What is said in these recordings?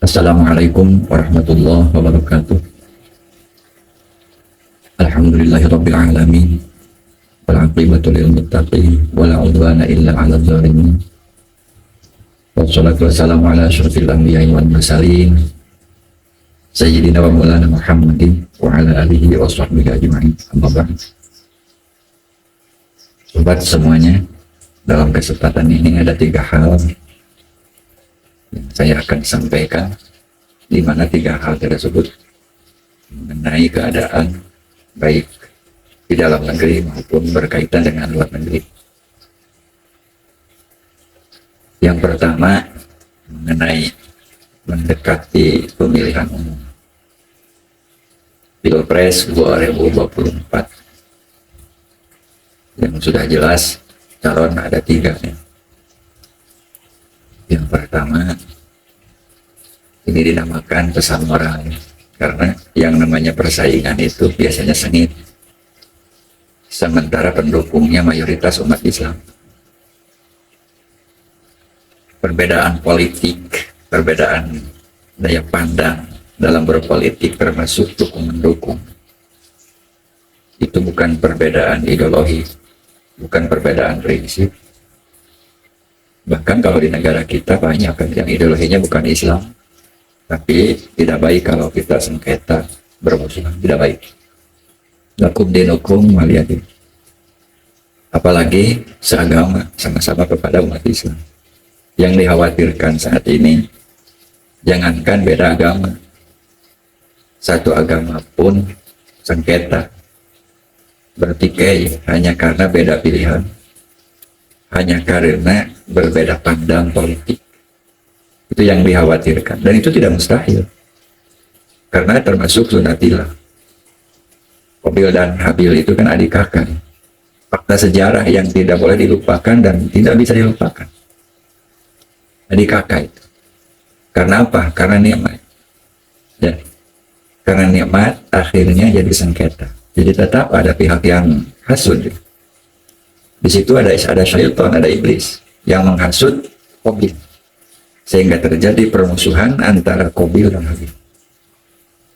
Assalamualaikum warahmatullahi wabarakatuh. Alhamdulillahirabbil alamin. Wal 'aqibatu lil muttaqin wala 'udwana illa 'alal zalimin. Wassalatu wassalamu ala asyrofil anbiya'i wal mursalin sayyidina wa maulana Muhammadin wa ala alihi wa sahbihi ajma'in. Amma ba'd. Sobat semuanya, dalam kesempatan ini ada 3 hal yang saya akan sampaikan, di mana 3 hal tersebut mengenai keadaan baik di dalam negeri maupun berkaitan dengan luar negeri. Yang pertama mengenai mendekati pemilihan umum Pilpres 2024, yang sudah jelas calon ada 3 ya. Yang pertama, ini dinamakan pesan moral, karena yang namanya persaingan itu biasanya sengit, sementara pendukungnya mayoritas umat Islam. Perbedaan politik, perbedaan daya pandang dalam berpolitik termasuk dukung-mendukung, itu bukan perbedaan ideologi, bukan perbedaan prinsip. Bahkan kalau di negara kita banyak kan yang ideologinya bukan Islam, tapi tidak baik kalau kita sengketa bermusuhan, tidak baik. Lakum dinukum waliyadin. Apalagi seagama, sama-sama kepada umat Islam. Yang dikhawatirkan saat ini, jangankan beda agama, satu agama pun sengketa, bertikai hanya karena beda pilihan, hanya karena berbeda pandang politik. Itu yang dikhawatirkan, dan itu tidak mustahil, karena termasuk sunatillah. Qabil dan Habil itu kan adik kakak, fakta sejarah yang tidak boleh dilupakan dan tidak bisa dilupakan. Adik kakak itu, karena apa? Karena nikmat ya. Karena nikmat akhirnya jadi sengketa, jadi tetap ada pihak yang hasud. Di situ ada syaitan, ada iblis yang menghasut Qabil, sehingga terjadi permusuhan antara Qabil dan Habil.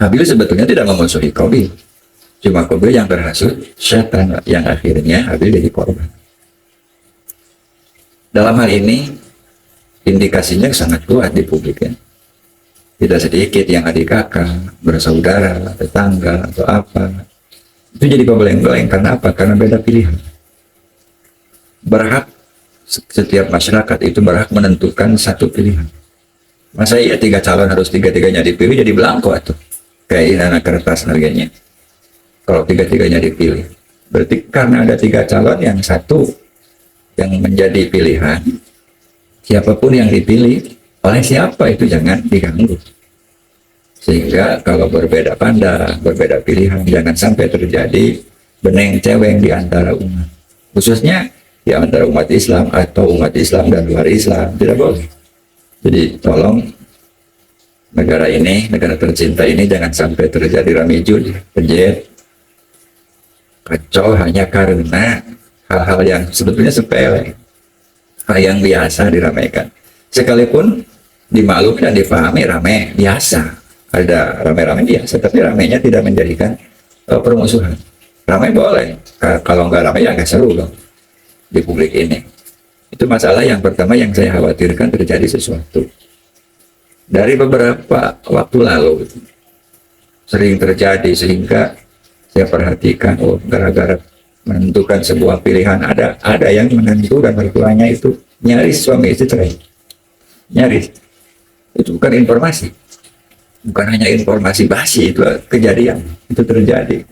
Habil sebetulnya tidak memusuhi Qabil, cuma Qabil yang terhasut syaitan, yang akhirnya Habil jadi korban. Dalam hal ini indikasinya sangat kuat di publik ya. Tidak sedikit yang adik kakak, bersaudara, tetangga atau apa, itu jadi pembeleng-beleng. Karena apa? Karena beda pilihan. Berhak, setiap masyarakat itu berhak menentukan satu pilihan. Masa iya 3 calon harus 3-3-nya dipilih, jadi belangko atau kayak anak kertas harganya kalau 3-3-nya dipilih. Berarti karena ada 3 calon, yang satu yang menjadi pilihan, siapapun yang dipilih oleh siapa itu jangan diganggu, sehingga kalau berbeda pandang, berbeda pilihan, jangan sampai terjadi beneng ceweng di antara umat, khususnya di antara umat Islam atau umat Islam dan luar Islam. Tidak boleh. Jadi tolong, negara ini, negara tercinta ini, jangan sampai terjadi ramijun, pejet, kacau hanya karena hal-hal yang sebetulnya sepele, hal yang biasa diramaikan. Sekalipun dimaklumi dan dipahami rame biasa, ada rame-rame biasa, tapi ramenya tidak menjadikan permusuhan. Ramai boleh, kalau nggak ramai ya nggak seru loh di publik ini. Itu masalah yang pertama yang saya khawatirkan terjadi sesuatu. Dari beberapa waktu lalu sering terjadi, sehingga saya perhatikan, oh gara-gara menentukan sebuah pilihan, ada yang menentu dan mertuanya itu nyaris suami istri cerai. Nyaris. Itu bukan informasi, bukan hanya informasi basi, itu kejadian, itu terjadi.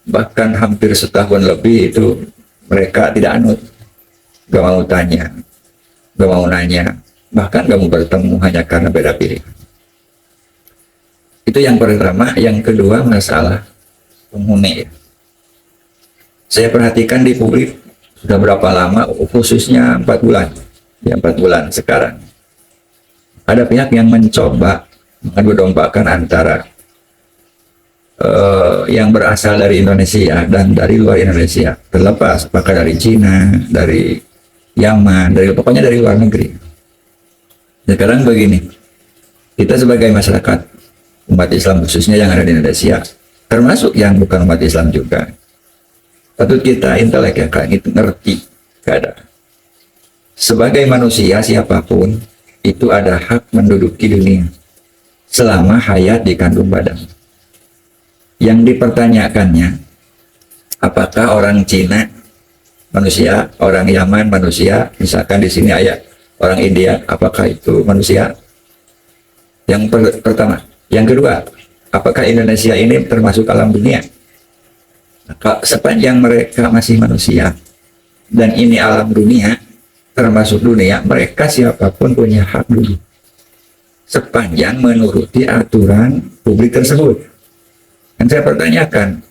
Bahkan hampir setahun lebih itu mereka tidak anut, gak mau tanya, gak mau nanya, bahkan gak mau bertemu hanya karena beda pilihan. Itu yang pertama. Yang kedua, masalah penghuni. Saya perhatikan di publik sudah berapa lama, khususnya 4 bulan ya, 4 bulan sekarang, ada pihak yang mencoba mengadu-dombakan antara yang berasal dari Indonesia dan dari luar Indonesia, terlepas apakah dari Cina, dari Yaman, dari pokoknya dari luar negeri. Sekarang begini, Kita sebagai masyarakat umat Islam khususnya yang ada di Indonesia, termasuk yang bukan umat Islam juga, patut kita intelek ya, kan, itu ngerti keadaan. Sebagai manusia siapapun itu ada hak menduduki dunia selama hayat di kandung badan. Yang dipertanyakannya, apakah orang Cina manusia, orang Yaman manusia, misalkan di sini ayat orang India, apakah itu manusia? Yang pertama. Yang kedua, apakah Indonesia ini termasuk alam dunia? Sepanjang mereka masih manusia dan ini alam dunia, termasuk dunia, mereka siapapun punya hak dulu. Sepanjang menuruti aturan publik tersebut. Dan saya pertanyakan,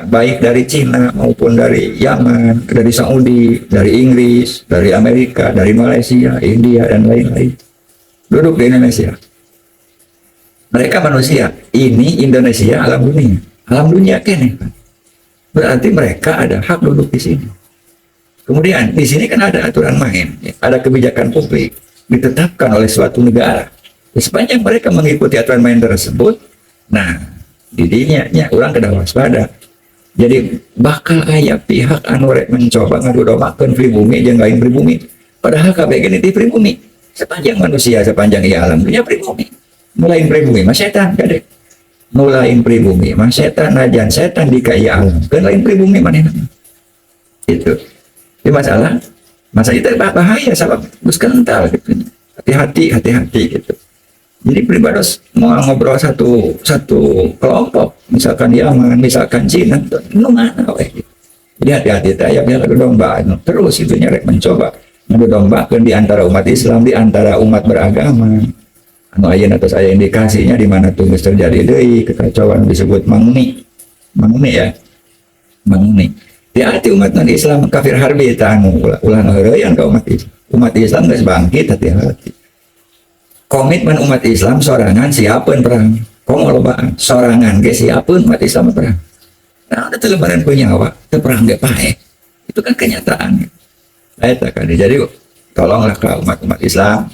baik dari Cina maupun dari Yaman, dari Saudi, dari Inggris, dari Amerika, dari Malaysia, India, dan lain-lain, duduk di Indonesia. Mereka manusia, ini Indonesia alam dunia. Alam dunia kene. Berarti mereka ada hak duduk di sini. Kemudian di sini kan ada aturan main, ada kebijakan publik ditetapkan oleh suatu negara. Sepanjang mereka mengikuti aturan main tersebut, nah didinya orang kena waspada. Jadi bakal aya pihak anu rek mencoba ngadodomakeun pribumi jeung lain pribumi. Padahal kabeh gini di pribumi. Sepanjang manusia, sepanjang ia alam dunia pribumi. Mulain pribumi mah setan kadek. Mulain pribumi mah setan najan setan di ka ieu alam. Keun lain pribumi manehna. Itu. Ini masalah itu bahaya sabab geus kental gitu. Hati-hati gitu. Jadi pribados mau ngobrol satu kelompok, misalkan Yaman, misalkan Cina, nu mana we. Jadi hati-hati teh aya adu domba terus itu nyerek mencoba ngadu domba di antara umat Islam, di antara umat beragama. Anu ayeuna tos aya indikasinya di mana tuh geus terjadi deui kekacauan disebut manguni ya. Manguni. Di hati umat Islam kafir harbi eta anu ulah ngeureuyaan ka umat Islam. Umat Islam geus bangkit hati-hati. Komitmen umat Islam sorangan siapun perang. Komo lobaan sorangan ge siapun umat Islam perang. Nah, ada lebaran penyawa, teu perang ge pae. Itu kan kenyataan. Eta kan. Jadi tolonglah ke umat Islam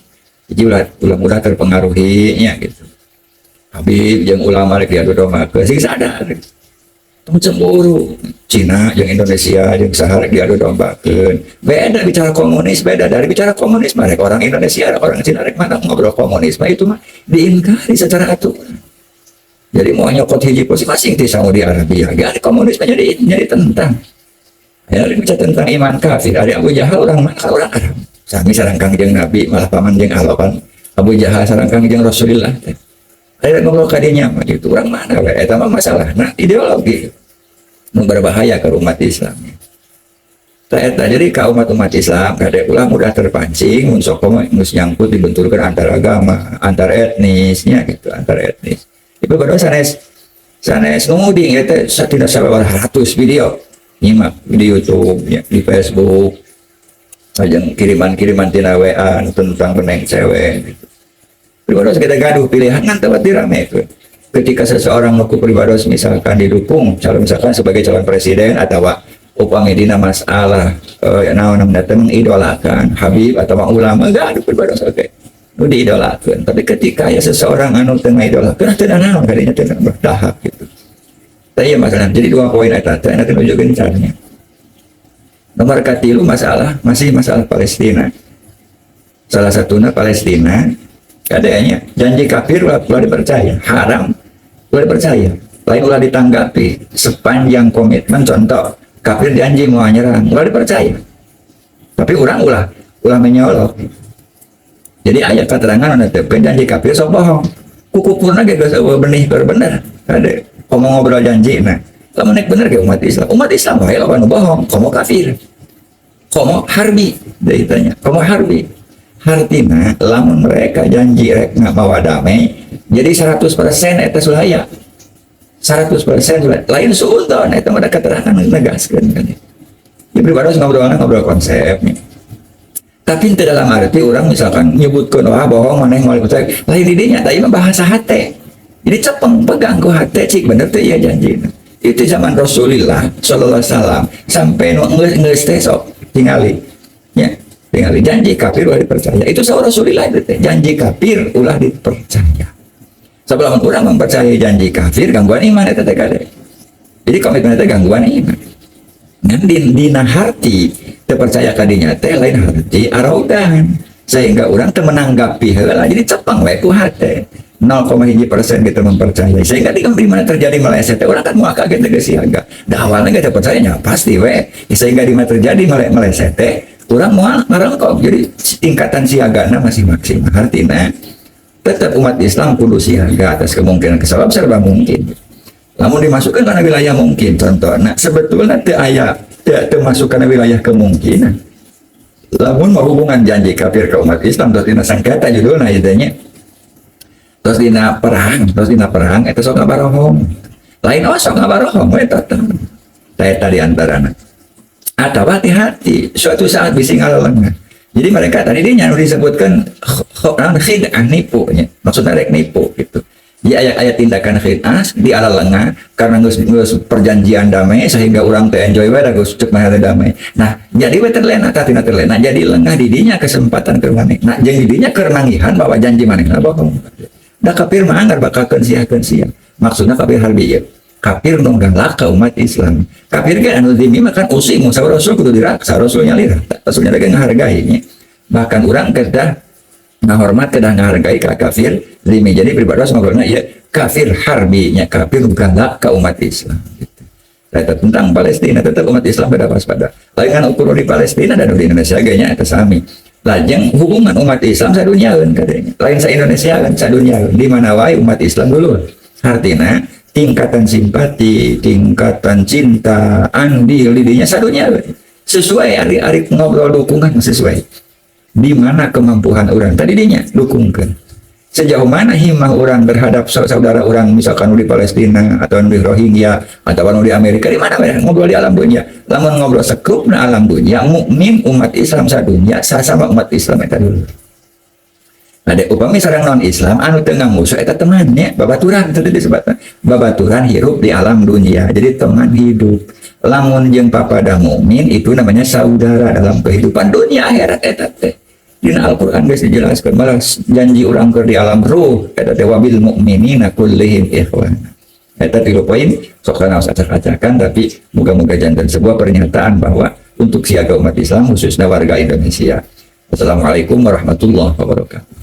jadi ulah terpengaruhinya gitu. Habib jeung ulama rek diadu dombakeun sing sadar. Tong cemburu Cina jeung Indonesia jeung saha rek diadu dombakeun. Beda bicara komunis, beda dari bicara komunis mah rek orang Indonesia, orang Cina rek mana ngobrol komunisme itu mah diingkari secara aturan. Jadi mau nyokot hiji posisi masing di Saudi Arabia, gak komunisme jadi tentang. Ya bicara tentang iman kafir, ada Abu Jahal orang mana orang Arab. Sami sarengkang jeung Nabi malah paman jeung alopan. Abu Jahal sarengkang jeung Rasulullah. Ada ngobrol kadinya mah gitu. Orang mana we eta mah masalah. Nah, ideologi nu berbahaya ke umat Islam. Eta jadi ka umat Islam kade ulah mudah terpancing mun sok geus nyangkut dibenturkeun antar agama, antar etnisnya gitu, antar etnis. Ibu baru sanes nguding eta tidak sabar 100 video. Nyimak di YouTube, ya, di Facebook. Ajang kiriman-kiriman tina WA tentang beneng cewek gitu. Pribados kita gaduh pilihan ngan teu diramekeun. Ketika seseorang mau pribados misalkan didukung calon misalkan sebagai calon presiden atau upami dina masalah naon datang mengidolakan Habib atau ulama gaduh pribados oke. Nu diidolakeun. Tapi ketika ya seseorang anu teu ngaidolakeun teu naon kadinya teu bertahap gitu. Tanya masalah. Jadi 2 poin eta teh nanti nunjukeun caranya. Nomor katilu masih masalah Palestina. Salah satunya Palestina kadanya janji kafir ulah dipercaya, haram ulah dipercaya, lain ulah ditanggapi sepanjang komitmen. Contoh kafir janji mau nyerang ulah dipercaya, tapi orang ulah menyolok. Jadi ayat keterangan menetapkan janji kafir sok bohong, kukupurna ge geus benih bener ada ngomong ngobrol janji. Nah lamun nek bener ke umat Islam wae lawan bohong, komo kafir, komo harbi, dia tanya, komo harbi. Artinya, lamun mereka janji rek nggak bawa damai, jadi 100% eta sulaya, 100% lain suudon, eta mah keterangan negaskeun kan. Jadi pribados ngobrol konsepnya. Tapi tidak dalam arti orang misalkan nyebutkeun wah bohong maneh moal percaya, lain didinya tadi mah bahasa hate. Jadi cepeng pegang ku hate cik bener teh ieu janjina. Itu zaman Rasulullah sallallahu alaihi wasallam sampai nu geus teh sok tingali. Ya. tinggal janji kafir ulah dipercaya. Itu saur Rasulullah itu teh, janji kafir ulah dipercaya. Sebelum orang mempercayai janji kafir gangguan iman eta teh kade. Jadi komitmen itu gangguan iman. Ngan dina harti terpercaya kadinya teh lain harti arogan. Sehingga orang teu menanggapi heula jadi cepeng we ku hate. 0,1% kita mempercayai. Sehingga di mana terjadi meleset orang kan mau kaget teh siaga. Da awalnya kita percayanya pasti we. Sehingga di mana terjadi meleset orang mau ngarengkok. Jadi tingkatan siagana masih maksimal. Artinya tetap umat Islam kudu siaga atas kemungkinan kesalahan serba mungkin. Namun dimasukkan karena wilayah mungkin, contohnya sebetulnya masuk karena wilayah kemungkinan. Namun mau hubungan janji kafir ke umat Islam terus dina sangkata judulnya idenya. Terus dina perang itu sok ngabarohong. Lain sok ngabarohong eta tadi antarana. Atau hati-hati suatu saat bisa ngalalengah. Jadi mereka tadi dia disebutkan khid'ah nipu nya. Maksudnya rek nipu gitu. Di ayat-ayat tindakan khid'ah di ala lengah karena geus perjanjian damai sehingga orang teh enjoy we da geus cek mah damai. Nah, jadi we terlena tatina terlena jadi lengah di dinya kesempatan keur maneh. Nah, jeung di dinya keur nangihan bahwa janji manehna bohong. Da kafir mah anggar bakakeun sia. Maksudna kafir harbi ya. Kafir nu galak ka umat Islam. Kafir ge anu dimi makan using musa Rasul kudu diraksa, Rasulnya lirah. Rasulnya lagi ngahargai. Bahkan orang kedah ngahormat kedah ngahargai ka kafir dimi. Jadi pribadi ngobrolna ya kafir harbinya kafir galak ka umat Islam gitu. Tentang Palestina tetap umat Islam beda waspada. Lain ukur di Palestina dan di Indonesia ganya eta sami. Lajeng hubungan umat Islam sadunyaeun kadenya. Lain sa Indonesia kan sadunyaeun. Di mana wae umat Islam dulu. Artinya tingkatan simpati, tingkatan cinta, andil didinya sadunya sesuai ari ngobrol dukungan sesuai. Di mana kemampuan orang tadi dinya dukungkan. Sejauh mana himmah orang terhadap saudara orang misalkan di Palestina atau di Rohingya atau di Amerika di mana ngobrol di alam dunia. Lamun ngobrol sekrupna alam dunia, mukmin umat Islam sadunya sama umat Islam eta dulu. Ada upami sareng non Islam anu tengah musuh eta temannya babaturan tadi disebutna babaturan hirup di alam dunia jadi teman hidup lamun jeung papada mukmin itu namanya saudara dalam kehidupan dunia akhirat eta teh dina Al-Qur'an geus dijelaskeun malah janji urang keur di alam ruh eta teh wabil mukminina kullihim ikhwan eta 3 poin sok kana acak-acakan tapi moga-moga janten sebuah pernyataan bahwa untuk siaga umat Islam khususnya warga Indonesia. Assalamualaikum warahmatullahi wabarakatuh.